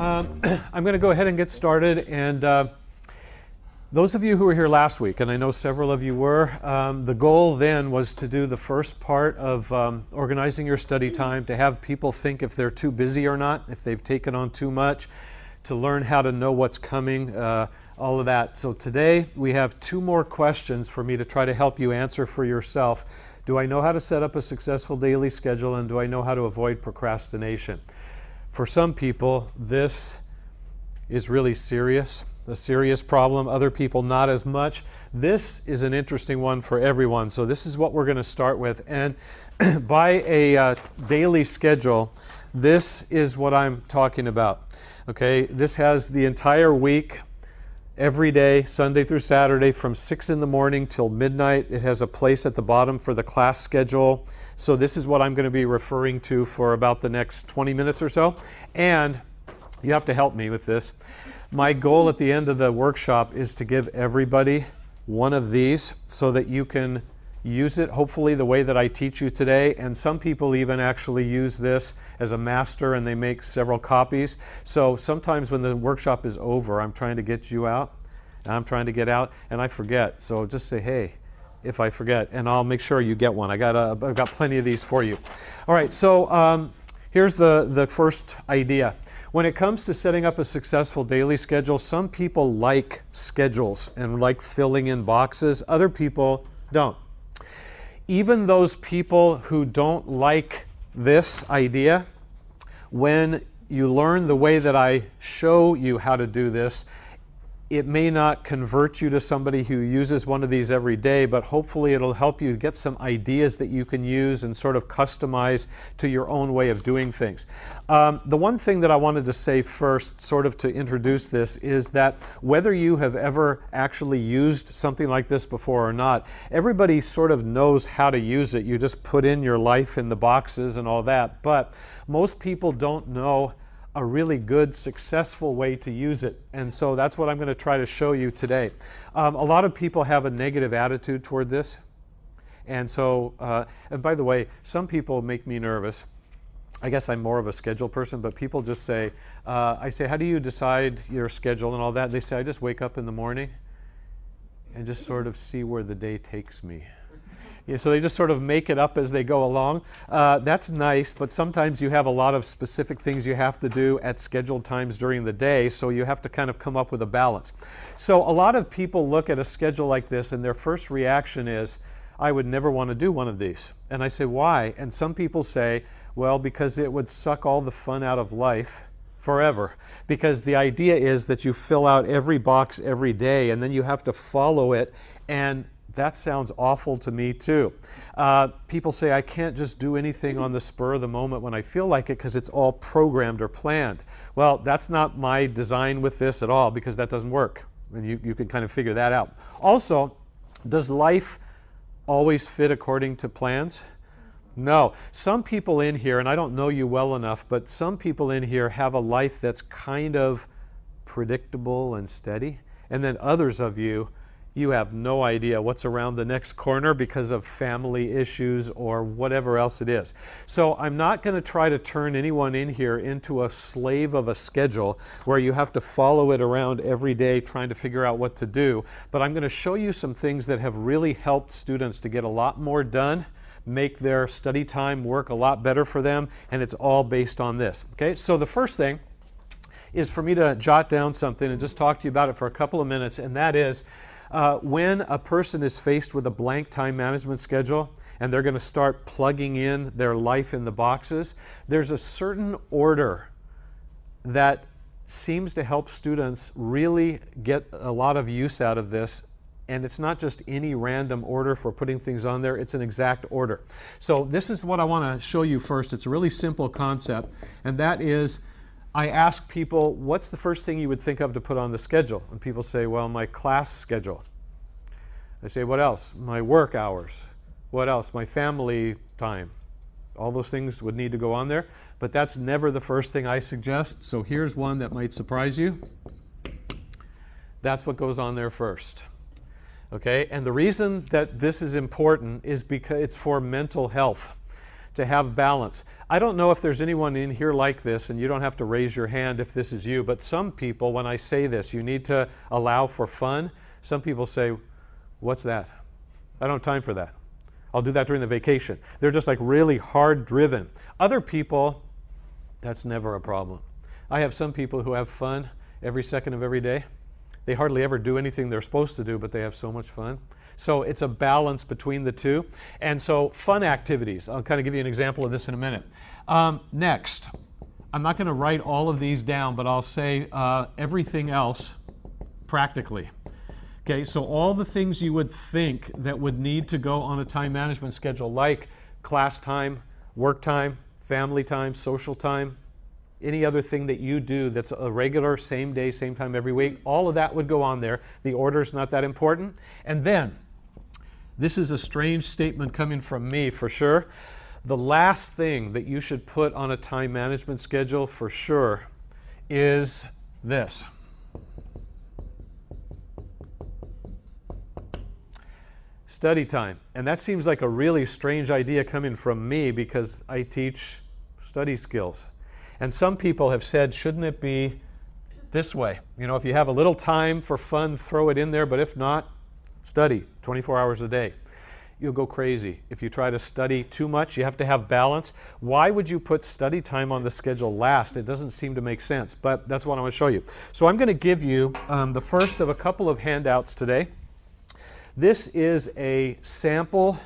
I'm going to go ahead and get started. And those of you who were here last week, and I know several of you were, the goal then was to do the first part of organizing your study time, to have people think if they're too busy or not, if they've taken on too much, to learn how to know what's coming, all of that. So today we have two more questions for me to try to help you answer for yourself. Do I know how to set up a successful daily schedule, and do I know how to avoid procrastination? For some people, this is really serious, a serious problem. Other people, not as much. This is an interesting one for everyone. So this is what we're going to start with. And by a daily schedule, this is what I'm talking about. Okay, this has the entire week, every day, Sunday through Saturday, from 6 in the morning till midnight. It has a place at the bottom for the class schedule. So this is what I'm going to be referring to for about the next 20 minutes or so. And you have to help me with this. My goal at the end of the workshop is to give everybody one of these so that you can use it, hopefully, the way that I teach you today. And some people even actually use this as a master, and they make several copies. So sometimes when the workshop is over, I'm trying to get you out, and I'm trying to get out, and I forget. So just say, hey, if I forget, and I'll make sure you get one. I've got plenty of these for you. All right, so here's the first idea. When it comes to setting up a successful daily schedule, some people like schedules and like filling in boxes. Other people don't. Even those people who don't like this idea, when you learn the way that I show you how to do this, it may not convert you to somebody who uses one of these every day, but hopefully it'll help you get some ideas that you can use and sort of customize to your own way of doing things. The one thing that I wanted to say first, sort of to introduce this, is that whether you have ever actually used something like this before or not, everybody sort of knows how to use it. You just put in your life in the boxes and all that, but most people don't know a really good, successful way to use it. And so that's what I'm going to try to show you today. A lot of people have a negative attitude toward this. And so, and by the way, some people make me nervous. I guess I'm more of a schedule person, but people just say, I say, how do you decide your schedule and all that? They say, I just wake up in the morning and just sort of see where the day takes me. Yeah, so they just sort of make it up as they go along. That's nice, but sometimes you have a lot of specific things you have to do at scheduled times during the day, so you have to kind of come up with a balance. So a lot of people look at a schedule like this, and their first reaction is, I would never want to do one of these. And I say, why? And some people say, well, because it would suck all the fun out of life forever. Because the idea is that you fill out every box every day, and then you have to follow it, and that sounds awful to me too. People say I can't just do anything on the spur of the moment when I feel like it because it's all programmed or planned. Well, that's not my design with this at all, because that doesn't work. And you can kind of figure that out. Also, does life always fit according to plans? No. Some people in here, and I don't know you well enough, but some people in here have a life that's kind of predictable and steady. And then others of you, you have no idea what's around the next corner because of family issues or whatever else it is. So I'm not going to try to turn anyone in here into a slave of a schedule where you have to follow it around every day trying to figure out what to do. But I'm going to show you some things that have really helped students to get a lot more done, make their study time work a lot better for them, and it's all based on this. Okay, so the first thing is for me to jot down something and just talk to you about it for a couple of minutes, and that is, when a person is faced with a blank time management schedule and they're going to start plugging in their life in the boxes, there's a certain order that seems to help students really get a lot of use out of this. And it's not just any random order for putting things on there, it's an exact order. So this is what I want to show you first. It's a really simple concept, and that is, I ask people, what's the first thing you would think of to put on the schedule? And people say, well, my class schedule. I say, what else? My work hours. What else? My family time. All those things would need to go on there, but that's never the first thing I suggest. So here's one that might surprise you. That's what goes on there first. Okay, and the reason that this is important is because it's for mental health. to have balance. I don't know if there's anyone in here like this, and you don't have to raise your hand if this is you, but some people, when I say this, you need to allow for fun, some people say, what's that? I don't have time for that. I'll do that during the vacation. They're just like really hard driven. Other people, that's never a problem. I have some people who have fun every second of every day. They hardly ever do anything they're supposed to do, but they have so much fun. So it's a balance between the two. And so fun activities, I'll kind of give you an example of this in a minute. Next, I'm not going to write all of these down, but I'll say everything else practically. Okay, so all the things you would think that would need to go on a time management schedule, like class time, work time, family time, social time, any other thing that you do that's a regular, same day, same time every week, all of that would go on there. The order's not that important. And then, this is a strange statement coming from me for sure. The last thing that you should put on a time management schedule for sure is this. Study time. And that seems like a really strange idea coming from me because I teach study skills. And some people have said, shouldn't it be this way? You know, if you have a little time for fun, throw it in there, but if not, study 24 hours a day. You'll go crazy. If you try to study too much, you have to have balance. Why would you put study time on the schedule last? It doesn't seem to make sense, but that's what I want to show you. So I'm going to give you the first of a couple of handouts today. This is a sample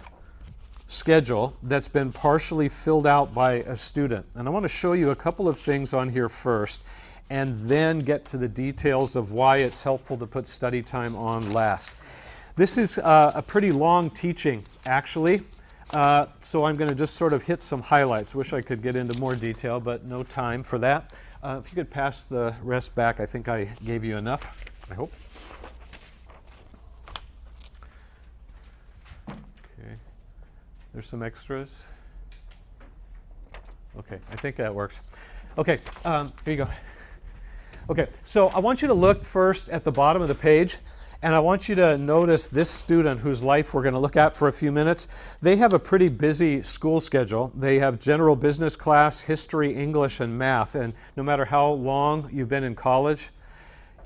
schedule that's been partially filled out by a student. And I want to show you a couple of things on here first and then get to the details of why it's helpful to put study time on last. This is a pretty long teaching, actually, so I'm going to just sort of hit some highlights. Wish I could get into more detail, but no time for that. If you could pass the rest back, I think I gave you enough, I hope. There's some extras. Okay, I think that works. Okay, here you go. Okay, so I want you to look first at the bottom of the page, and I want you to notice this student whose life we're going to look at for a few minutes. They have a pretty busy school schedule. They have general business class, history, English, and math, and no matter how long you've been in college,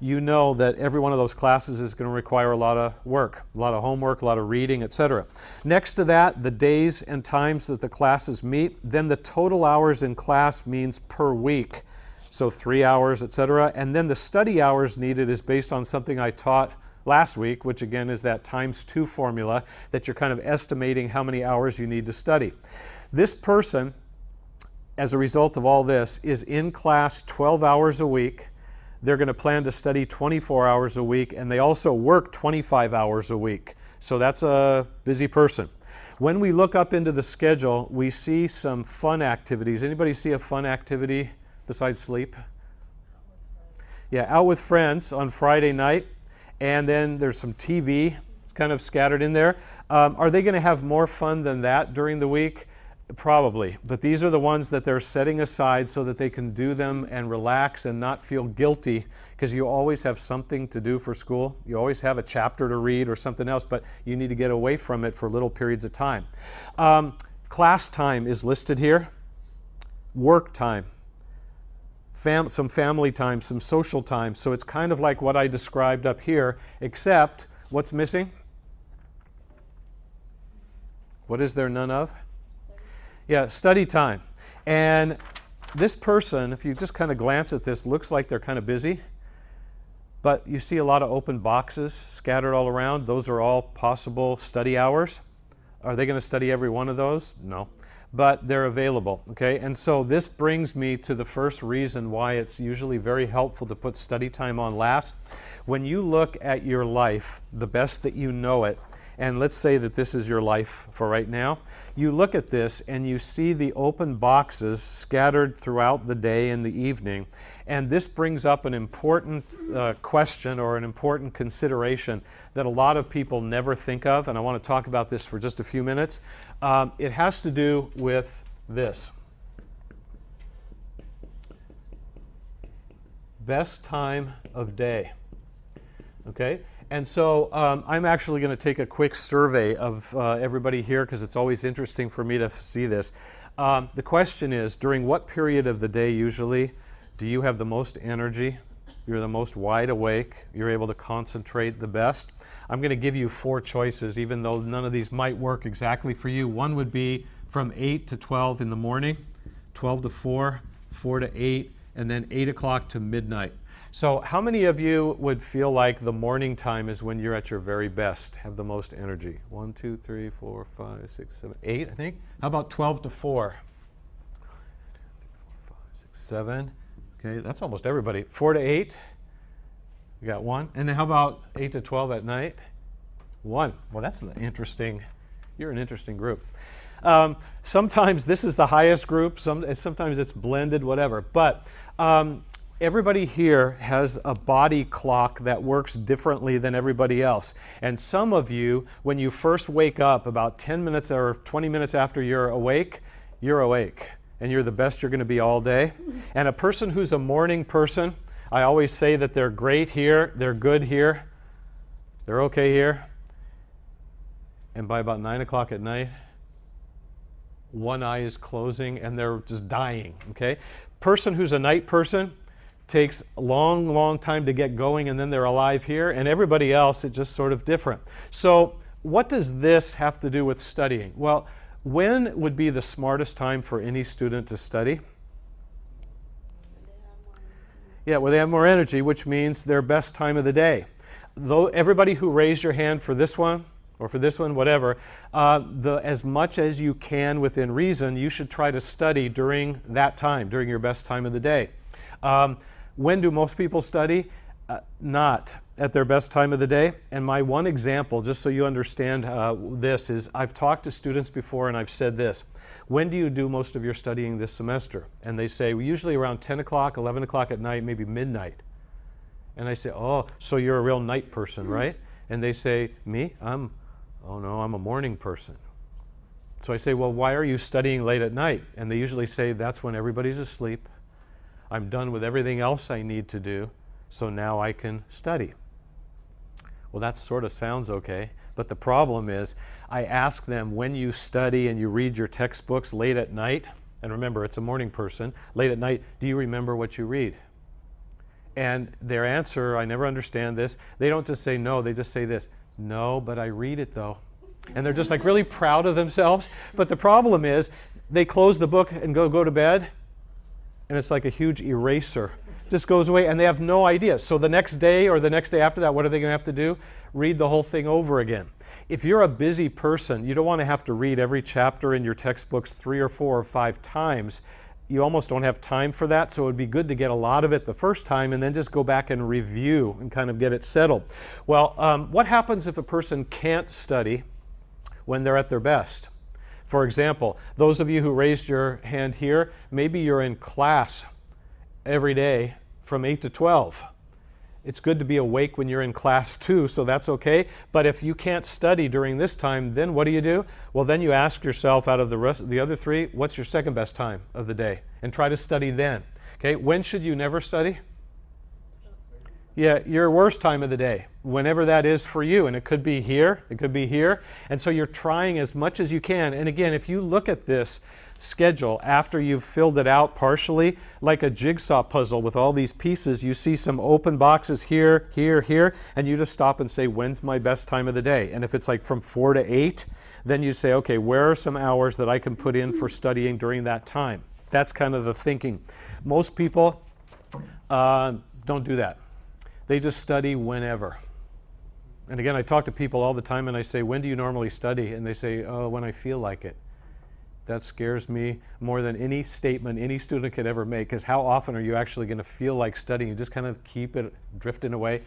you know that every one of those classes is going to require a lot of work, a lot of homework, a lot of reading, etc. Next to that, the days and times that the classes meet. Then the total hours in class means per week, so 3 hours, etc. And then the study hours needed is based on something I taught last week, which again is that ×2 formula that you're kind of estimating how many hours you need to study. This person, as a result of all this, is in class 12 hours a week. They're going to plan to study 24 hours a week, and they also work 25 hours a week. So that's a busy person. When we look up into the schedule, we see some fun activities. Anybody see a fun activity besides sleep? Yeah, out with friends on Friday night, and then there's some TV. It's kind of scattered in there. Are they going to have more fun than that during the week? Probably, but these are the ones that they're setting aside so that they can do them and relax and not feel guilty, because you always have something to do for school. You always have a chapter to read or something else, but you need to get away from it for little periods of time. Class time is listed here. Work time. Some family time, some social time. So it's kind of like what I described up here, except what's missing? What is there none of? Yeah, study time. And this person, if you just kind of glance at this, looks like they're kind of busy. But you see a lot of open boxes scattered all around. Those are all possible study hours. Are they going to study every one of those? No. But they're available, okay? And so this brings me to the first reason why it's usually very helpful to put study time on last. When you look at your life, the best that you know it, and let's say that this is your life for right now, you look at this and you see the open boxes scattered throughout the day and the evening, and this brings up an important question or an important consideration that a lot of people never think of, and I want to talk about this for just a few minutes. It has to do with this. Best time of day. Okay? And so I'm actually going to take a quick survey of everybody here, because it's always interesting for me to see this. The question is, during what period of the day usually do you have the most energy? You're the most wide awake. You're able to concentrate the best. I'm going to give you 4 choices, even though none of these might work exactly for you. One would be from 8 to 12 in the morning, 12 to 4, 4 to 8, and then 8 o'clock to midnight. So how many of you would feel like the morning time is when you're at your very best, have the most energy? 1, 2, 3, 4, 5, 6, 7, 8, I think. How about 12 to 4? 5, 6, 7. Okay, that's almost everybody. 4 to 8. We got 1. And then how about 8 to 12 at night? 1. Well, that's interesting. You're an interesting group. Sometimes this is the highest group. Sometimes it's blended, whatever. But everybody here has a body clock that works differently than everybody else. And some of you, when you first wake up, about 10 minutes or 20 minutes after you're awake, and you're the best you're going to be all day. And a person who's a morning person, I always say that they're great here, they're good here, they're okay here. And by about 9 o'clock at night, one eye is closing and they're just dying, okay? Person who's a night person takes a long, long time to get going and then they're alive here, and everybody else, it's just sort of different. So what does this have to do with studying? Well, when would be the smartest time for any student to study? Yeah, well, they have more energy, which means their best time of the day. Though everybody who raised your hand for this one, or for this one, whatever, as much as you can within reason, you should try to study during that time, during your best time of the day. When do most people study? Not at their best time of the day. And my one example, just so you understand this, is I've talked to students before and I've said this: when do you do most of your studying this semester? And they say, well, usually around 10 o'clock, 11 o'clock at night, maybe midnight. And I say, oh, so you're a real night person, right? And they say, me? Oh no, I'm a morning person. So I say, well, why are you studying late at night? And they usually say, that's when everybody's asleep. I'm done with everything else I need to do, so now I can study. Well, that sort of sounds okay, but the problem is I ask them, when you study and you read your textbooks late at night, and remember, it's a morning person, late at night, do you remember what you read? And their answer, I never understand this, they don't just say no, they just say this: no, but I read it though. And they're just like really proud of themselves. But the problem is they close the book and go to bed, and it's like a huge eraser. Just goes away, and they have no idea. So the next day or the next day after that, what are they going to have to do? Read the whole thing over again. If you're a busy person, you don't want to have to read every chapter in your textbooks 3 or 4 or 5 times. You almost don't have time for that, so it would be good to get a lot of it the first time and then just go back and review and kind of get it settled. Well, what happens if a person can't study when they're at their best? For example, those of you who raised your hand here, maybe you're in class every day from 8 to 12. It's good to be awake when you're in class too, so that's okay. But if you can't study during this time, then what do? Well, then you ask yourself, out of the other 3, what's your second best time of the day? And try to study then. Okay, when should you never study? Yeah, your worst time of the day, whenever that is for you. And it could be here, it could be here. And so you're trying as much as you can. And again, if you look at this schedule after you've filled it out partially, like a jigsaw puzzle with all these pieces, you see some open boxes here, here, here, and you just stop and say, when's my best time of the day? And if it's like from 4 to 8, then you say, okay, where are some hours that I can put in for studying during that time? That's kind of the thinking. Most people don't do that. They just study whenever. And again, I talk to people all the time and I say, when do you normally study? And they say, oh, when I feel like it. That scares me more than any statement any student could ever make, because how often are you actually going to feel like studying? You just kind of keep it drifting away.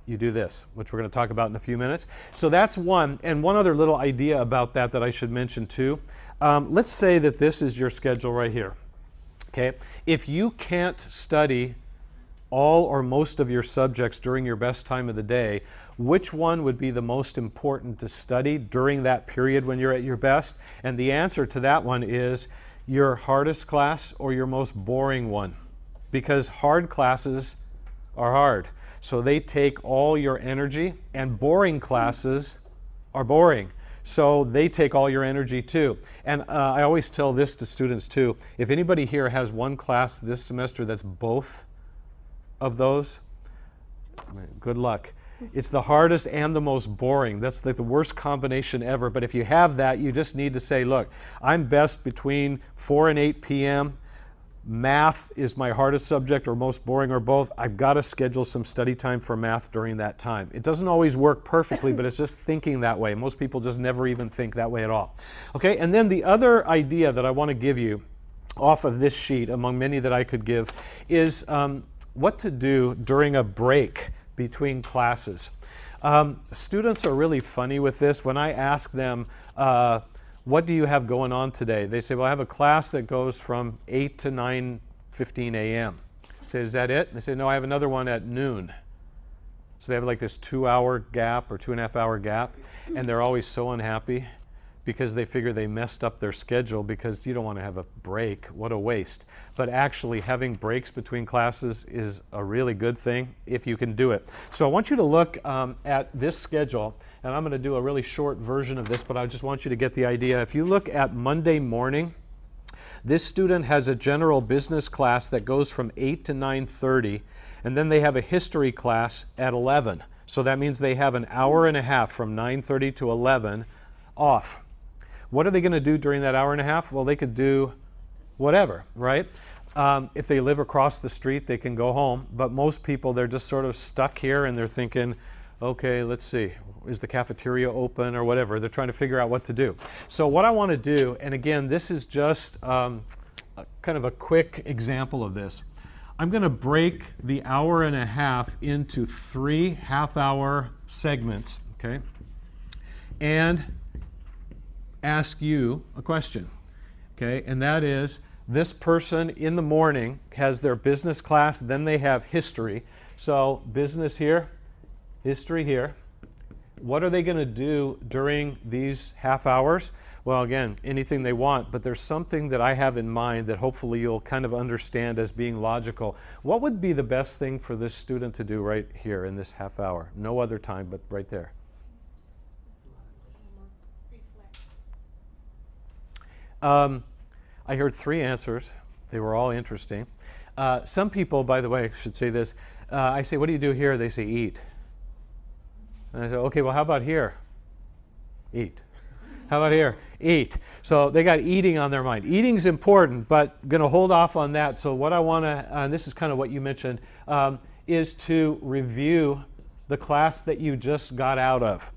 You do this, which we're going to talk about in a few minutes. So that's one. And one other little idea about that I should mention too. Let's say that this is your schedule right here. Okay? If you can't study all or most of your subjects during your best time of the day, which one would be the most important to study during that period when you're at your best? And the answer to that one is your hardest class or your most boring one. Because hard classes are hard. So they take all your energy, and boring classes are boring. So they take all your energy too. And I always tell this to students too. If anybody here has one class this semester that's both of those, good luck. It's the hardest and the most boring. That's the worst combination ever. But if you have that, you just need to say, look, I'm best between 4 and 8 p.m. Math is my hardest subject or most boring or both. I've got to schedule some study time for math during that time. It doesn't always work perfectly, but it's just thinking that way. Most people just never even think that way at all. Okay, and then the other idea that I want to give you off of this sheet, among many that I could give, is what to do during a break between classes. Students are really funny with this. When I ask them, what do you have going on today? They say, well, I have a class that goes from 8 to 9:15 a.m. I say, is that it? They say, no, I have another one at noon. So they have like this 2-hour gap or 2.5-hour gap, and they're always so unhappy because they figure they messed up their schedule, because you don't want to have a break. What a waste. But actually having breaks between classes is a really good thing if you can do it. So I want you to look at this schedule, and I'm going to do a really short version of this, but I just want you to get the idea. If you look at Monday morning, this student has a general business class that goes from 8 to 9:30, and then they have a history class at 11. So that means they have an hour and a half from 9:30 to 11 off. What are they going to do during that hour and a half? Well, they could do whatever, right? If they live across the street, they can go home. But most people, they're just sort of stuck here and they're thinking, okay, let's see, is the cafeteria open or whatever? They're trying to figure out what to do. So what I want to do, and again, this is just kind of a quick example of this. I'm going to break the hour and a half into 3 half-hour segments, okay? And ask you a question, okay? And that is, this person in the morning has their business class, then they have history. So business here, history here. What are they going to do during these half hours? Well, again, anything they want, but there's something that I have in mind that hopefully you'll kind of understand as being logical. What would be the best thing for this student to do right here in this half hour? No other time, but right there. I heard 3 answers. They were all interesting. Some people, by the way, I should say this. I say, what do you do here? They say, eat. And I say, okay, well, how about here? Eat. How about here? Eat. So they got eating on their mind. Eating's important, but going to hold off on that. So what I want to, and this is kind of what you mentioned, is to review the class that you just got out of.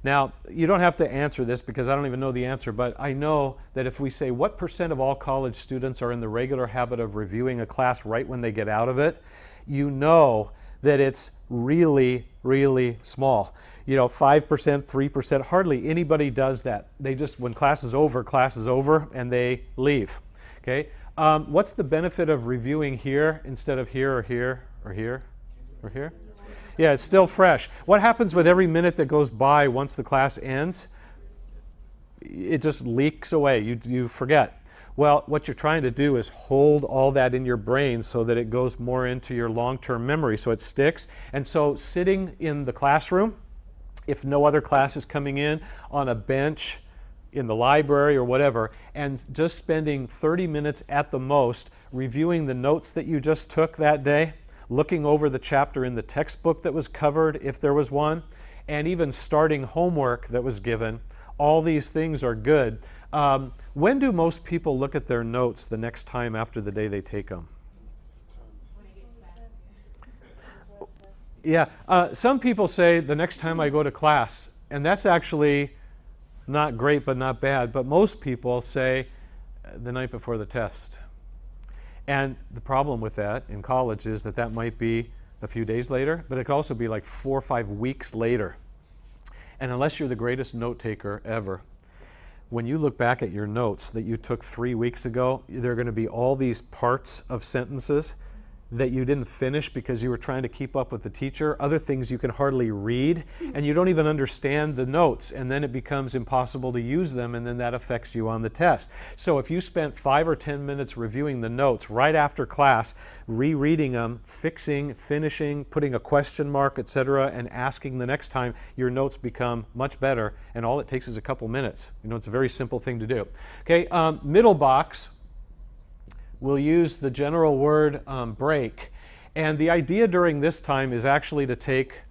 Now, you don't have to answer this because I don't even know the answer, but I know that if we say what % of all college students are in the regular habit of reviewing a class right when they get out of it, you know that it's really, really small. You know, 5%, 3%, hardly anybody does that. They just, when class is over, and they leave. Okay? What's the benefit of reviewing here instead of here or here or here or here? Yeah, it's still fresh. What happens with every minute that goes by once the class ends? It just leaks away. You forget. Well, what you're trying to do is hold all that in your brain so that it goes more into your long-term memory, so it sticks. And so sitting in the classroom, if no other class is coming in, on a bench, in the library or whatever, and just spending 30 minutes at the most reviewing the notes that you just took that day, looking over the chapter in the textbook that was covered, if there was one, and even starting homework that was given. All these things are good. When do most people look at their notes the next time after the day they take them? Yeah, some people say the next time I go to class, and that's actually not great but not bad, but most people say the night before the test. And the problem with that in college is that that might be a few days later, but it could also be like 4 or 5 weeks later. And unless you're the greatest note taker ever, when you look back at your notes that you took 3 weeks ago, there are going to be all these parts of sentences that you didn't finish because you were trying to keep up with the teacher. Other things you can hardly read, and you don't even understand the notes, and then it becomes impossible to use them, and then that affects you on the test. So if you spent 5 or 10 minutes reviewing the notes right after class, rereading them, fixing, finishing, putting a question mark, etc., and asking the next time, your notes become much better, and all it takes is a couple minutes. You know, it's a very simple thing to do. Okay, middle box, we'll use the general word break. And the idea during this time is actually to take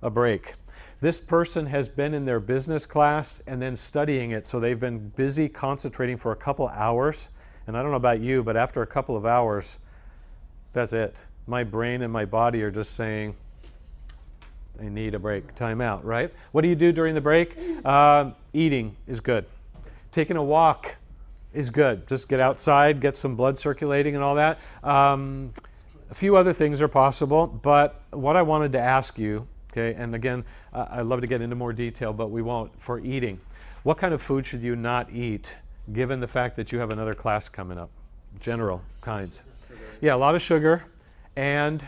a break. This person has been in their business class and then studying it, so they've been busy concentrating for a couple hours. And I don't know about you, but after a couple of hours, that's it. My brain and my body are just saying, I need a break, time out, right? What do you do during the break? Eating is good. Taking a walk is good. Just get outside, get some blood circulating and all that. A few other things are possible, but what I wanted to ask you, okay, and again, I'd love to get into more detail, but we won't, for eating. What kind of food should you not eat, given the fact that you have another class coming up? General kinds. Yeah, a lot of sugar, and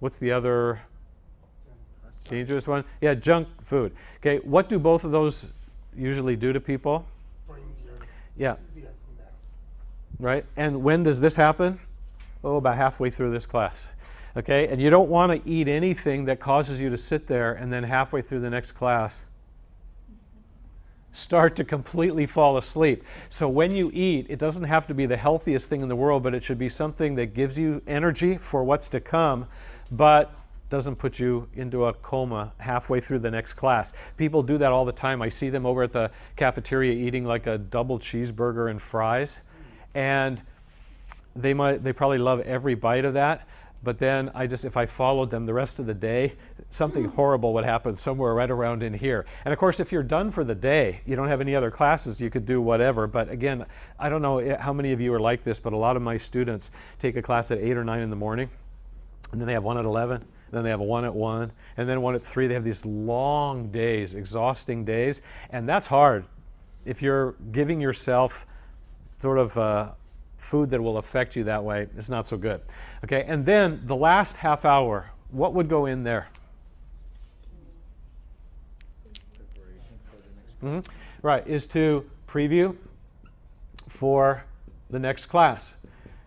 what's the other dangerous one? Yeah, junk food. Okay, what do both of those usually do to people? Yeah. Right? And when does this happen? Oh, about halfway through this class. Okay? And you don't want to eat anything that causes you to sit there and then halfway through the next class start to completely fall asleep. So when you eat, it doesn't have to be the healthiest thing in the world, but it should be something that gives you energy for what's to come, but doesn't put you into a coma halfway through the next class. People do that all the time. I see them over at the cafeteria eating like a double cheeseburger and fries, and they probably love every bite of that, but then if I followed them the rest of the day, something horrible would happen somewhere right around in here. And of course, if you're done for the day, you don't have any other classes, you could do whatever. But again, I don't know how many of you are like this, but a lot of my students take a class at 8 or 9 in the morning, and then they have one at 11, then they have one at 1, and then one at 3. They have these long days, exhausting days, and that's hard. If you're giving yourself sort of food that will affect you that way, it's not so good. Okay, and then the last half hour, what would go in there? Right, is to preview for the next class.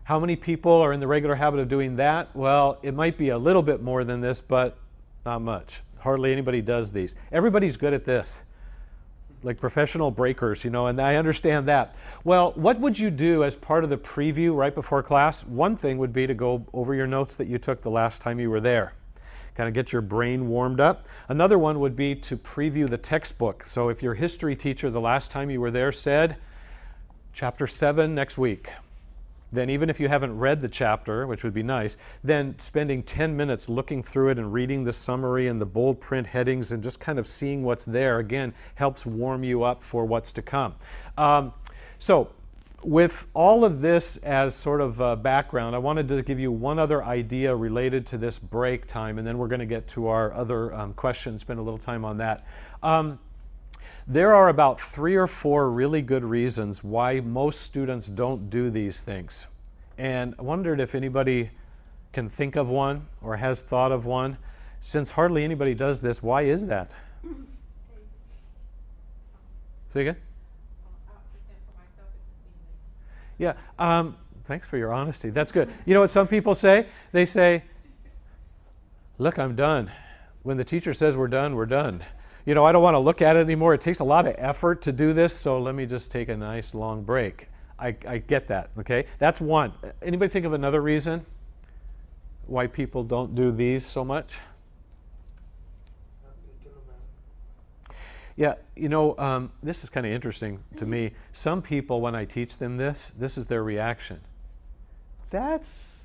How many people are in the regular habit of doing that? Well, it might be a little bit more than this, but not much. Hardly anybody does these. Everybody's good at this, like professional breakers, you know, and I understand that. Well, what would you do as part of the preview right before class? One thing would be to go over your notes that you took the last time you were there. Kind of get your brain warmed up. Another one would be to preview the textbook. So if your history teacher the last time you were there said, chapter 7 next week, then even if you haven't read the chapter, which would be nice, then spending 10 minutes looking through it and reading the summary and the bold print headings and just kind of seeing what's there, again, helps warm you up for what's to come. So with all of this as sort of background, I wanted to give you one other idea related to this break time, and then we're going to get to our other questions, spend a little time on that. There are about 3 or 4 really good reasons why most students don't do these things. And I wondered if anybody can think of one or has thought of one. Since hardly anybody does this, why is that? Say again? Yeah, thanks for your honesty. That's good. You know what some people say? They say, look, I'm done. When the teacher says we're done, we're done. You know, I don't want to look at it anymore. It takes a lot of effort to do this, so let me just take a nice long break. I get that, okay? That's one. Anybody think of another reason why people don't do these so much? Yeah, you know, this is kind of interesting to me. Some people, when I teach them this is their reaction. That's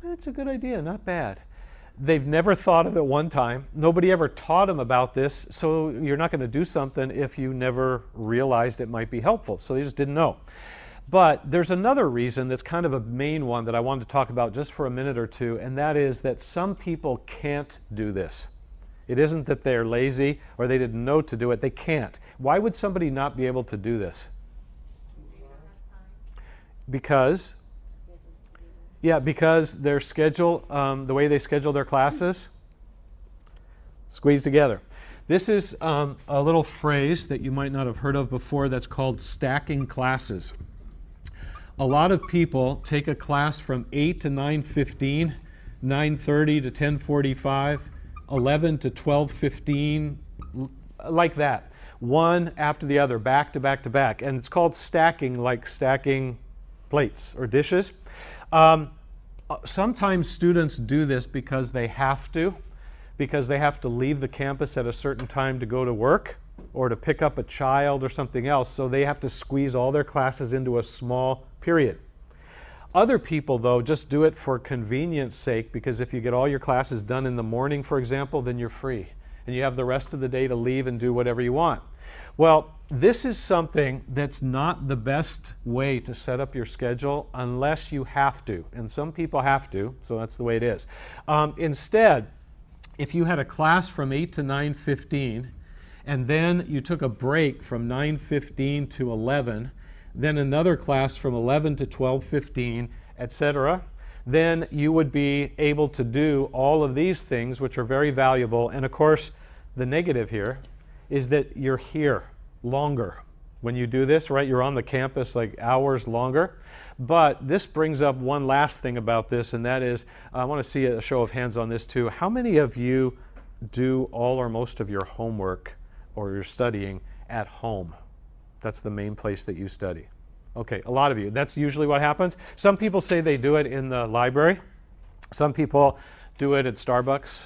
a good idea, not bad. They've never thought of it one time. Nobody ever taught them about this, so you're not going to do something if you never realized it might be helpful. So they just didn't know. But there's another reason that's kind of a main one that I wanted to talk about just for a minute or two, and that is that some people can't do this. It isn't that they're lazy or they didn't know to do it. They can't. Why would somebody not be able to do this? Because Yeah, because their schedule, the way they schedule their classes, squeeze together. This is a little phrase that you might not have heard of before that's called stacking classes. A lot of people take a class from 8 to 9:15, 9:30 to 10:45, 11 to 12:15, like that. One after the other, back to back to back. And it's called stacking, like stacking plates or dishes. Sometimes students do this because they have to leave the campus at a certain time to go to work or to pick up a child or something else, so they have to squeeze all their classes into a small period. Other people, though, just do it for convenience sake, because if you get all your classes done in the morning, for example, then you're free and you have the rest of the day to leave and do whatever you want. Well, this is something that's not the best way to set up your schedule unless you have to, and some people have to, so that's the way it is. Instead, if you had a class from 8 to 9:15, and then you took a break from 9:15 to 11, then another class from 11 to 12:15, etc., then you would be able to do all of these things, which are very valuable. And of course, the negative here is that you're here longer. When you do this, right, you're on the campus like hours longer. But this brings up one last thing about this, and that is, I want to see a show of hands on this too. How many of you do all or most of your homework or your studying at home? That's the main place that you study. Okay, a lot of you. That's usually what happens. Some people say they do it in the library. Some people do it at Starbucks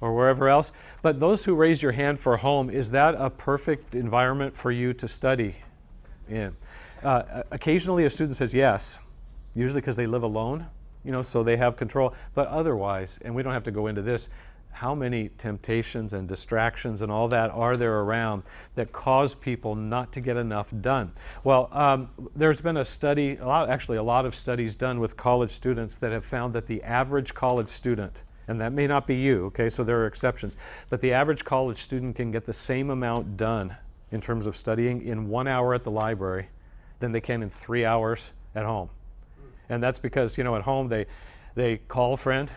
or wherever else. But those who raise your hand for home, is that a perfect environment for you to study in? Occasionally a student says yes, usually because they live alone, so they have control. But otherwise, and we don't have to go into this, how many temptations and distractions and all that are there around that cause people not to get enough done? Well, there's been a study, a lot of studies done with college students that have found that the average college student, and that may not be you, okay, so there are exceptions, but the average college student can get the same amount done in terms of studying in 1 hour at the library than they can in 3 hours at home. And that's because, at home they call a friend,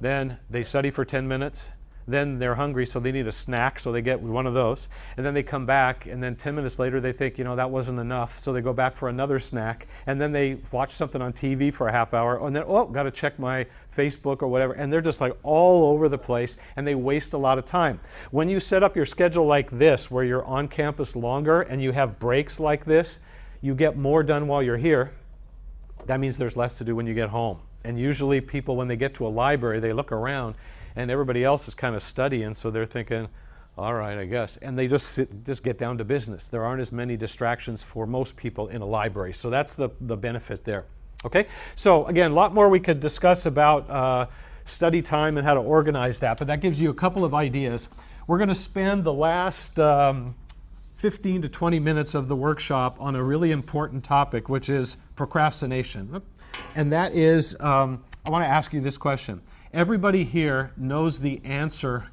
then they study for 10 minutes, then they're hungry, so they need a snack, so they get one of those, and then they come back, and then 10 minutes later they think, that wasn't enough, so they go back for another snack, and then they watch something on TV for a half hour, and then, got to check my Facebook or whatever, and they're just like all over the place, and they waste a lot of time. When you set up your schedule like this, where you're on campus longer and you have breaks like this, you get more done while you're here. That means there's less to do when you get home. And usually people, when they get to a library, they look around and everybody else is kind of studying, so they're thinking, all right, I guess. And they just get down to business. There aren't as many distractions for most people in a library. So that's the benefit there. Okay? So again, a lot more we could discuss about study time and how to organize that, but that gives you a couple of ideas. We're going to spend the last 15 to 20 minutes of the workshop on a really important topic, which is procrastination. And that is, I want to ask you this question. Everybody here knows the answer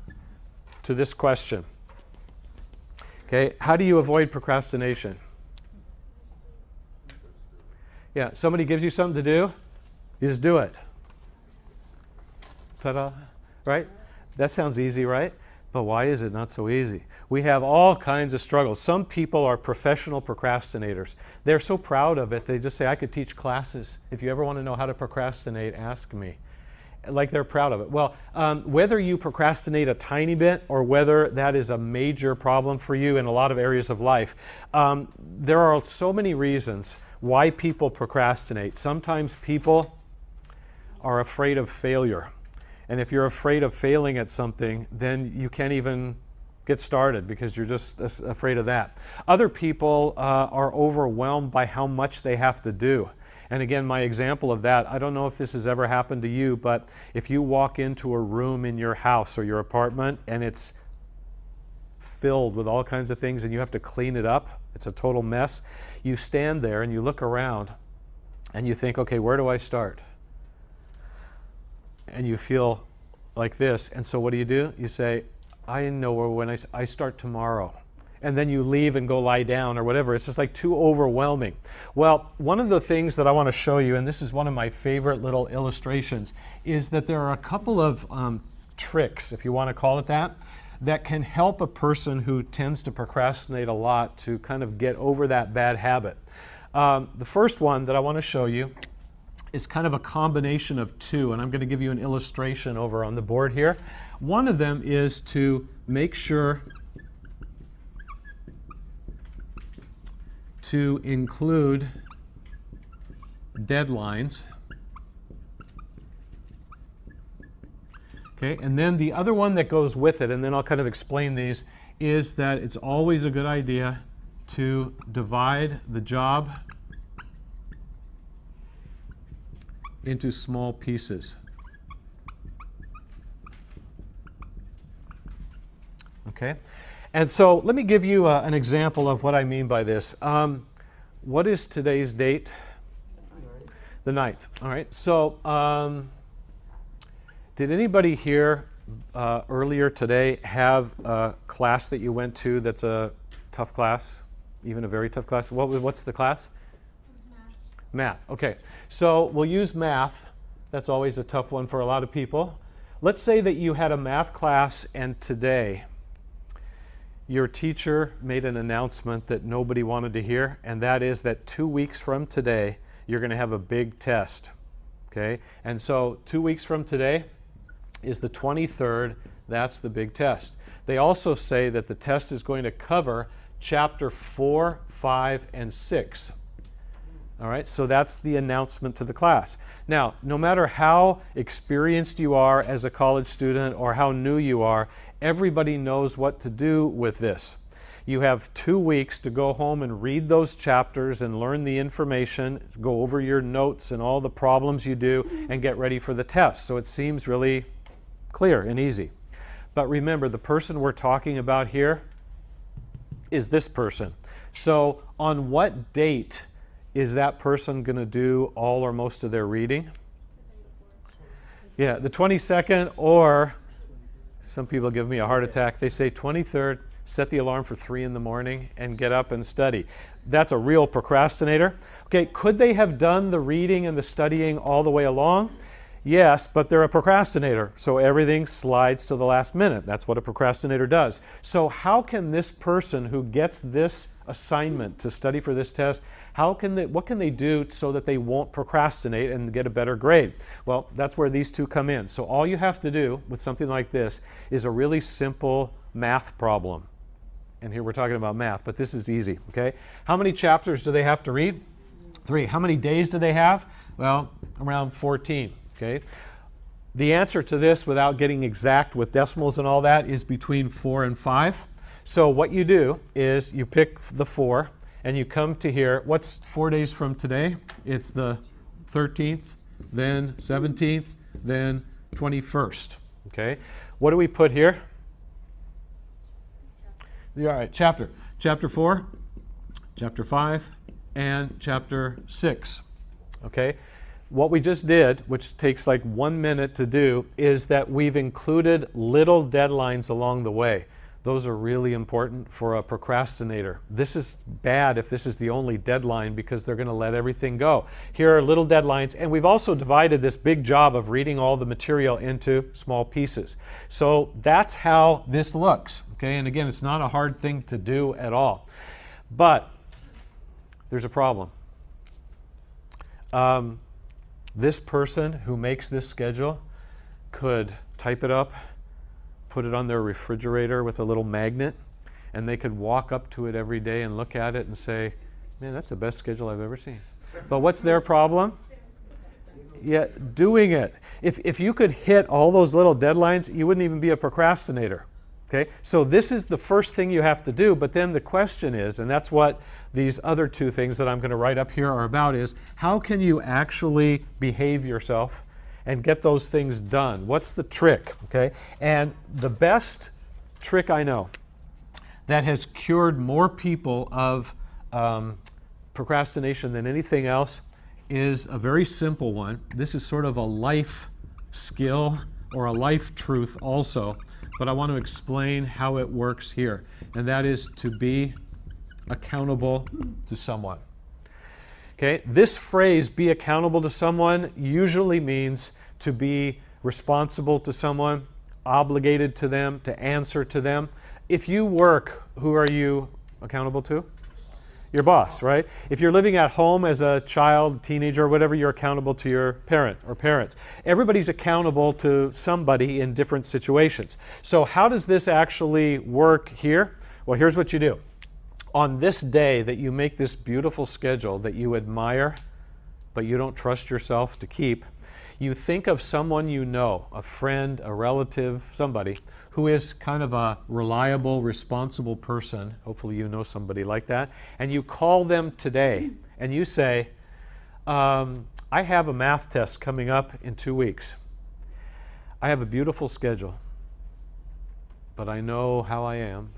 to this question. Okay, how do you avoid procrastination? Yeah, somebody gives you something to do, you just do it. Ta-da, right? That sounds easy, right? But why is it not so easy? We have all kinds of struggles. Some people are professional procrastinators. They're so proud of it, they just say, I could teach classes. If you ever want to know how to procrastinate, ask me. Like they're proud of it. Well, whether you procrastinate a tiny bit or whether that is a major problem for you in a lot of areas of life, there are so many reasons why people procrastinate. Sometimes people are afraid of failure. And if you're afraid of failing at something, then you can't even get started because you're just afraid of that. Other people are overwhelmed by how much they have to do. And again, my example of that, I don't know if this has ever happened to you, but if you walk into a room in your house or your apartment and it's filled with all kinds of things and you have to clean it up, it's a total mess, you stand there and you look around and you think, okay, where do I start? And you feel like this, and so what do? You say, I know where when I start tomorrow. and then you leave and go lie down or whatever. It's just like too overwhelming. Well, one of the things that I want to show you, and this is one of my favorite little illustrations, is that there are a couple of tricks, if you want to call it that, that can help a person who tends to procrastinate a lot to kind of get over that bad habit. The first one that I want to show you is kind of a combination of two, and I'm going to give you an illustration over on the board here. One of them is to make sure to include deadlines. Okay, and then the other one that goes with it, and then I'll kind of explain these, is that it's always a good idea to divide the job into small pieces. Okay, and so let me give you an example of what I mean by this. What is today's date? The 9th. All right, so did anybody here earlier today have a class that you went to that's a tough class, even a very tough class? What's the class? Math. Okay, so we'll use math. That's always a tough one for a lot of people. Let's say that you had a math class and today your teacher made an announcement that nobody wanted to hear, and that is that 2 weeks from today you're going to have a big test. Okay, and so 2 weeks from today is the 23rd. That's the big test. They also say that the test is going to cover chapter 4, 5, and 6. All right, so that's the announcement to the class. Now, no matter how experienced you are as a college student or how new you are, everybody knows what to do with this. You have 2 weeks to go home and read those chapters and learn the information, go over your notes and all the problems you do, and get ready for the test. So it seems really clear and easy. But remember, the person we're talking about here is this person. So on what date is that person going to do all or most of their reading? Yeah, the 22nd, or some people give me a heart attack. They say 23rd, set the alarm for 3 in the morning and get up and study. That's a real procrastinator. Okay, could they have done the reading and the studying all the way along? Yes, but they're a procrastinator, so everything slides to the last minute. That's what a procrastinator does. So how can this person who gets this assignment to study for this test, what can they do so that they won't procrastinate and get a better grade? Well, that's where these two come in. So all you have to do with something like this is a really simple math problem. And here we're talking about math, but this is easy, okay? How many chapters do they have to read? 3. How many days do they have? Well, around 14. Okay. The answer to this, without getting exact with decimals and all that, is between 4 and 5. So what you do is you pick the 4 and you come to here. What's 4 days from today? It's the 13th, then 17th, then 21st. Okay. What do we put here? All right, chapter 4, chapter 5, and chapter 6. Okay. What we just did, which takes like 1 minute to do, is that we've included little deadlines along the way. Those are really important for a procrastinator. This is bad if this is the only deadline because they're going to let everything go. Here are little deadlines, and we've also divided this big job of reading all the material into small pieces. So that's how this looks. Okay, and again, it's not a hard thing to do at all. But there's a problem. This person who makes this schedule could type it up, put it on their refrigerator with a little magnet, and they could walk up to it every day and look at it and say, man, that's the best schedule I've ever seen. But what's their problem? Yeah, doing it. If you could hit all those little deadlines, you wouldn't even be a procrastinator. Okay, so this is the first thing you have to do, but then the question is, and that's what these other 2 things that I'm going to write up here are about, is how can you actually behave yourself and get those things done? What's the trick? Okay, and the best trick I know that has cured more people of procrastination than anything else is a very simple one. This is sort of a life skill, or a life truth also, but I want to explain how it works here, and that is to be accountable to someone. Okay, this phrase, be accountable to someone, usually means to be responsible to someone, obligated to them, to answer to them. If you work, who are you accountable to? Your boss, right? If you're living at home as a child, teenager, or whatever, you're accountable to your parent or parents. Everybody's accountable to somebody in different situations. So how does this actually work here? Well, here's what you do. On this day that you make this beautiful schedule that you admire, but you don't trust yourself to keep, you think of someone you know, a friend, a relative, somebody, who is kind of a reliable, responsible person. Hopefully you know somebody like that. And you call them today and you say, I have a math test coming up in 2 weeks. I have a beautiful schedule, but I know how I am.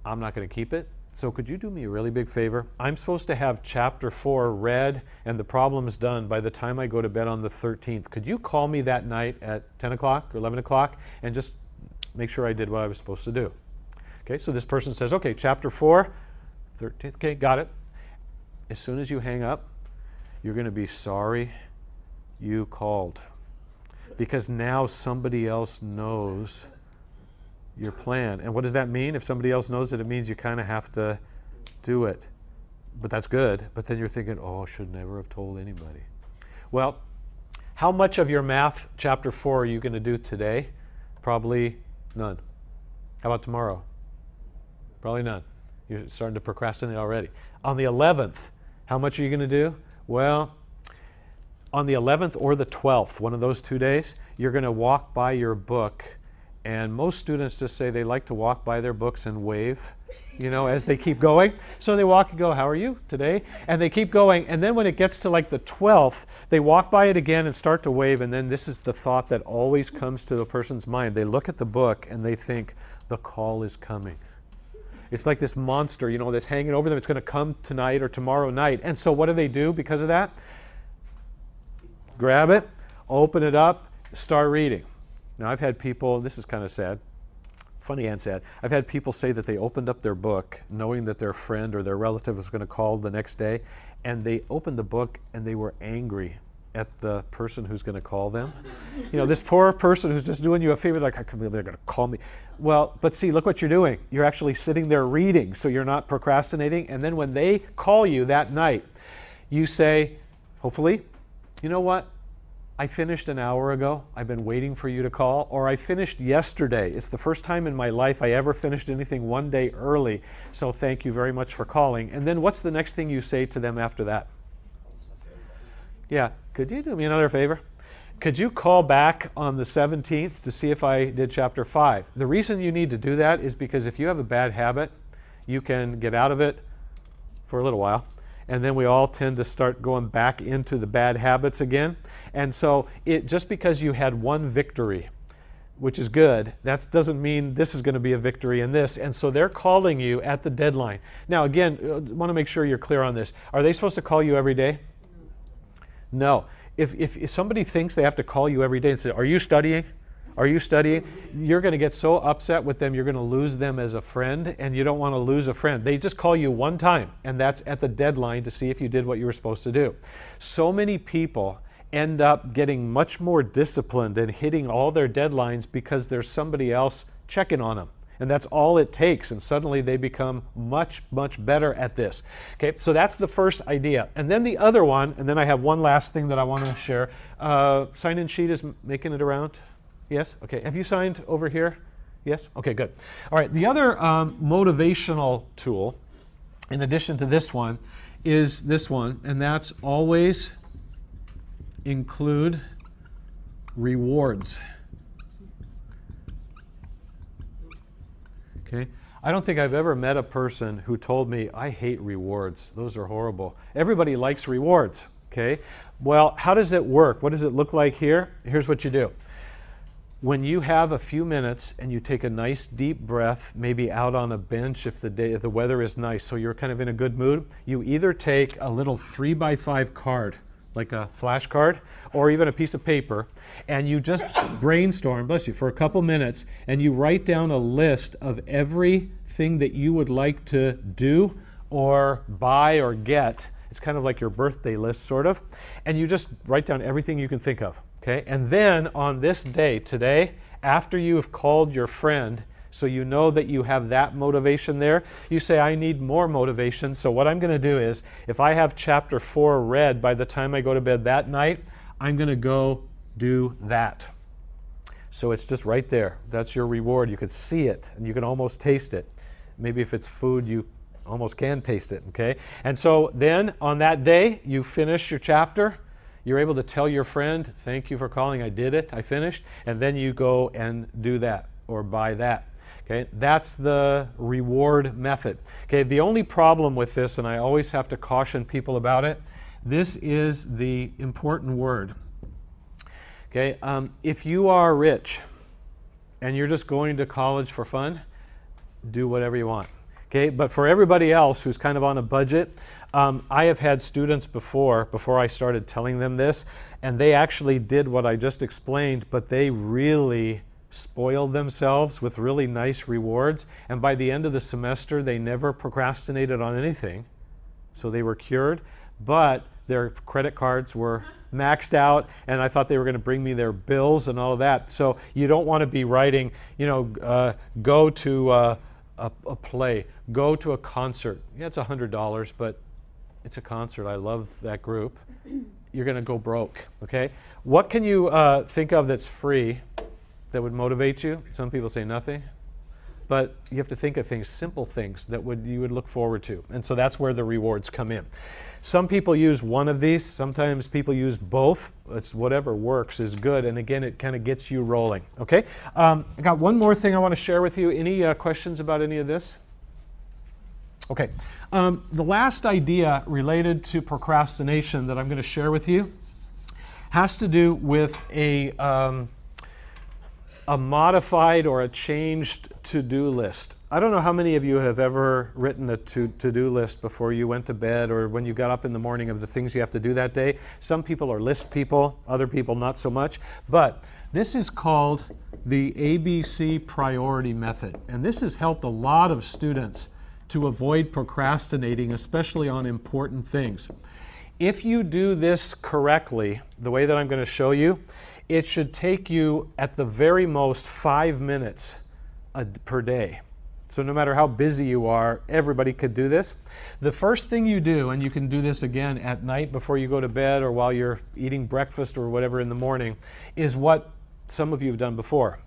I'm not going to keep it. So could you do me a really big favor? I'm supposed to have chapter 4 read and the problem's done by the time I go to bed on the 13th. Could you call me that night at 10 o'clock or 11 o'clock and just make sure I did what I was supposed to do? Okay, so this person says, okay, chapter 4, 13th, okay, got it. As soon as you hang up, you're going to be sorry you called, because now somebody else knows your plan. And what does that mean? If somebody else knows it, it means you kind of have to do it. But that's good. But then you're thinking, oh, I should never have told anybody. Well, how much of your math chapter 4 are you going to do today? Probably none. How about tomorrow? Probably none. You're starting to procrastinate already. On the 11th, how much are you going to do? Well, on the 11th or the 12th, one of those 2 days, you're going to walk by your book. And most students just say they like to walk by their books and wave, you know, as they keep going. So they walk and go, how are you today? And they keep going. And then when it gets to like the 12th, they walk by it again and start to wave. And then this is the thought that always comes to the person's mind. They look at the book and they think, the call is coming. It's like this monster, you know, that's hanging over them. It's going to come tonight or tomorrow night. And so what do they do because of that? Grab it, open it up, start reading. Now, I've had people, this is kind of sad, funny and sad. I've had people say that they opened up their book knowing that their friend or their relative was going to call the next day, and they opened the book and they were angry at the person who's going to call them. You know, this poor person who's just doing you a favor, like, I can't believe they're going to call me. Well, but see, look what you're doing. You're actually sitting there reading, so you're not procrastinating. And then when they call you that night, you say, hopefully, you know what? I finished an hour ago. I've been waiting for you to call. Or I finished yesterday. It's the first time in my life I ever finished anything 1 day early. So thank you very much for calling. And then what's the next thing you say to them after that? Yeah, could you do me another favor? Could you call back on the 17th to see if I did chapter 5? The reason you need to do that is because if you have a bad habit, you can get out of it for a little while. And then we all tend to start going back into the bad habits again. And so just because you had one victory, which is good, that doesn't mean this is going to be a victory in this. And so they're calling you at the deadline. Now, again, I want to make sure you're clear on this. Are they supposed to call you every day? No. If somebody thinks they have to call you every day and say, are you studying? Are you studying? You're going to get so upset with them, you're going to lose them as a friend, and you don't want to lose a friend. They just call you one time, and that's at the deadline to see if you did what you were supposed to do. So many people end up getting much more disciplined and hitting all their deadlines because there's somebody else checking on them. And that's all it takes, and suddenly they become much, much better at this. Okay, so that's the first idea. And then the other one, and then I have one last thing that I want to share. Sign-in sheet is making it around? Yes? Okay. Have you signed over here? Yes? Okay, good. All right. The other motivational tool, in addition to this one, is this one, and that's always include rewards. Okay? I don't think I've ever met a person who told me, I hate rewards. Those are horrible. Everybody likes rewards. Okay? Well, how does it work? What does it look like here? Here's what you do. When you have a few minutes and you take a nice deep breath, maybe out on a bench if the weather is nice, so you're kind of in a good mood, you either take a little 3x5 card, like a flashcard or even a piece of paper, and you just brainstorm, bless you, for a couple minutes, and you write down a list of everything that you would like to do or buy or get. It's kind of like your birthday list, sort of. And you just write down everything you can think of, okay? And then on this day, today, after you have called your friend, so you know that you have that motivation there, you say, I need more motivation. So what I'm going to do is, if I have chapter 4 read by the time I go to bed that night, I'm going to go do that. So it's just right there. That's your reward. You can see it, and you can almost taste it. Maybe if it's food, you almost can taste it, okay? And so then on that day, you finish your chapter. You're able to tell your friend, thank you for calling, I did it, I finished. And then you go and do that or buy that. Okay, that's the reward method. Okay, the only problem with this, and I always have to caution people about it, this is the important word. Okay, if you are rich and you're just going to college for fun, do whatever you want. Okay, but for everybody else who's kind of on a budget, I have had students before I started telling them this, and they actually did what I just explained, but they really spoiled themselves with really nice rewards, and by the end of the semester they never procrastinated on anything, so they were cured, but their credit cards were maxed out, and I thought they were going to bring me their bills and all of that. So you don't want to be writing, you know, go to a play, go to a concert. Yeah, it's $100, but it's a concert. I love that group. You're going to go broke, okay? What can you think of that's free that would motivate you? Some people say nothing, but you have to think of things, simple things that you would look forward to. And so that's where the rewards come in. Some people use one of these. Sometimes people use both. It's whatever works is good. And again, it kind of gets you rolling. Okay. I got one more thing I want to share with you. Any questions about any of this? Okay. The last idea related to procrastination that I'm going to share with you has to do with a modified or a changed to-do list. I don't know how many of you have ever written a to-do list before you went to bed or when you got up in the morning of the things you have to do that day. Some people are list people, other people not so much. But this is called the ABC priority method. And this has helped a lot of students to avoid procrastinating, especially on important things. If you do this correctly, the way that I'm going to show you, it should take you at the very most 5 minutes per day. So no matter how busy you are, everybody could do this. The first thing you do, and you can do this again at night before you go to bed or while you're eating breakfast or whatever in the morning, is what some of you have done before.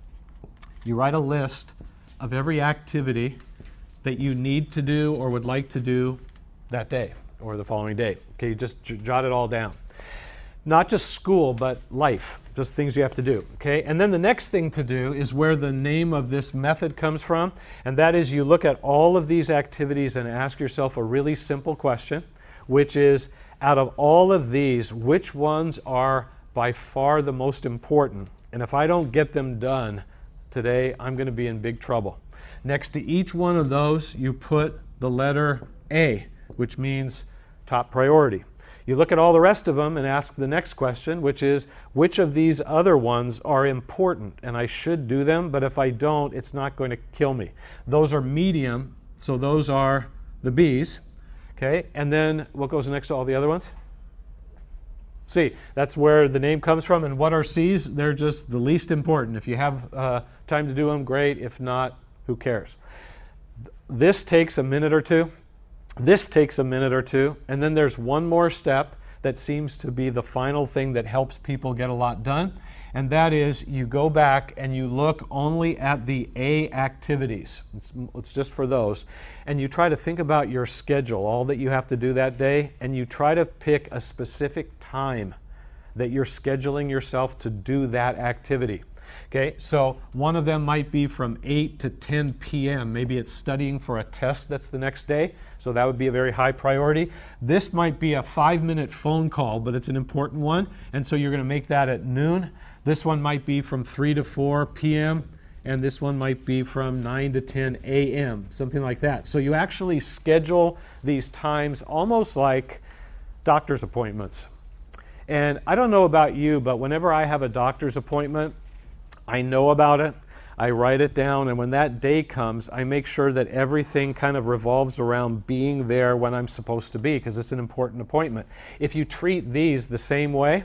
You write a list of every activity that you need to do or would like to do that day or the following day. Okay, you just jot it all down. Not just school, but life, just things you have to do, okay? And then the next thing to do is where the name of this method comes from, and that is you look at all of these activities and ask yourself a really simple question, which is, out of all of these, which ones are by far the most important? And if I don't get them done today, I'm going to be in big trouble. Next to each one of those, you put the letter A, which means top priority. You look at all the rest of them and ask the next question, which is, which of these other ones are important? And I should do them, but if I don't, it's not going to kill me. Those are medium, so those are the B's. Okay, and then what goes next to all the other ones? C. That's where the name comes from. And what are C's? They're just the least important. If you have time to do them, great. If not, who cares? This takes a minute or two. This takes a minute or two, and then there's one more step that seems to be the final thing that helps people get a lot done, and that is you go back and you look only at the A activities. It's just for those. And you try to think about your schedule, all that you have to do that day, and you try to pick a specific time that you're scheduling yourself to do that activity. Okay, so one of them might be from 8 to 10 p.m. Maybe it's studying for a test that's the next day, so that would be a very high priority. This might be a 5-minute phone call, but it's an important one, and so you're going to make that at noon. This one might be from 3 to 4 p.m., and this one might be from 9 to 10 a.m., something like that. So you actually schedule these times almost like doctor's appointments. And I don't know about you, but whenever I have a doctor's appointment, I know about it. I write it down, and when that day comes, I make sure that everything kind of revolves around being there when I'm supposed to be, because it's an important appointment. If you treat these the same way,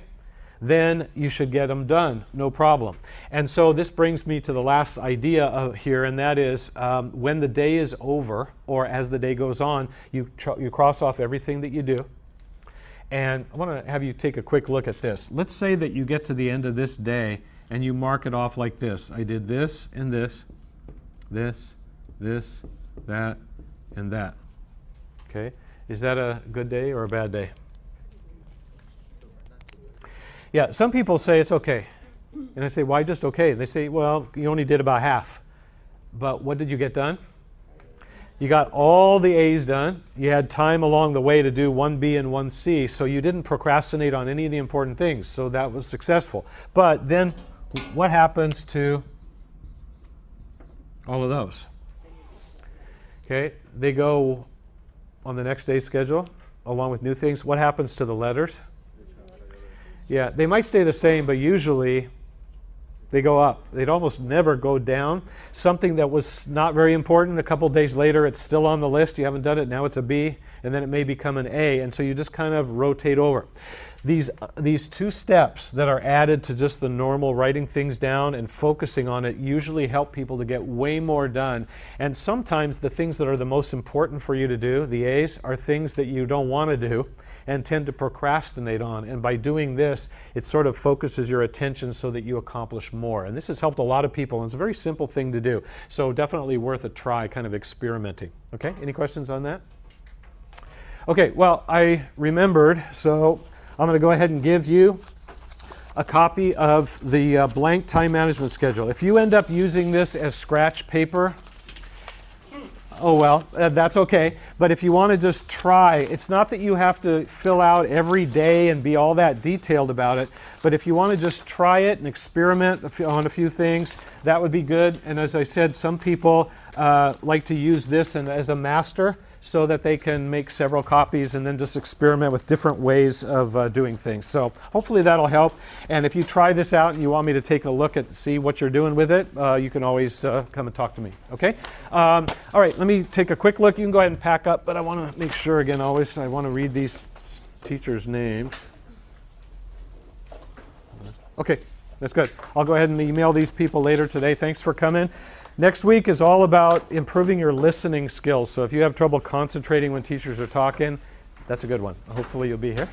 then you should get them done, no problem. And so this brings me to the last idea here, and that is when the day is over, or as the day goes on, you cross off everything that you do. And I want to have you take a quick look at this. Let's say that you get to the end of this day, and you mark it off like this. I did this and this, this, that, and that. Okay? Is that a good day or a bad day? Yeah, some people say it's okay. And I say, why just okay? They say, well, you only did about half. But what did you get done? You got all the A's done. You had time along the way to do 1B and 1C, so you didn't procrastinate on any of the important things. So that was successful. But then what happens to all of those? Okay, they go on the next day's schedule along with new things. What happens to the letters? Yeah, they might stay the same, but usually they go up. They'd almost never go down. Something that was not very important, a couple days later, it's still on the list. You haven't done it, now it's a B, and then it may become an A, and so you just kind of rotate over. These two steps that are added to just the normal writing things down and focusing on it usually help people to get way more done. And sometimes the things that are the most important for you to do, the A's, are things that you don't want to do and tend to procrastinate on. And by doing this, it sort of focuses your attention so that you accomplish more. And this has helped a lot of people, and it's a very simple thing to do. So definitely worth a try, kind of experimenting. Okay, any questions on that? Okay, well, I remembered, so I'm going to go ahead and give you a copy of the blank time management schedule. If you end up using this as scratch paper, oh well, that's okay. But if you want to just try, it's not that you have to fill out every day and be all that detailed about it, but if you want to just try it and experiment on a few things, that would be good. And as I said, some people like to use this as a master, so that they can make several copies and then just experiment with different ways of doing things. So hopefully that'll help. And if you try this out and you want me to take a look at see what you're doing with it, you can always come and talk to me. Okay? All right, let me take a quick look. You can go ahead and pack up, but I want to make sure again always I want to read these teachers' names. Okay, that's good. I'll go ahead and email these people later today. Thanks for coming. Next week is all about improving your listening skills. So if you have trouble concentrating when teachers are talking, that's a good one. Hopefully you'll be here.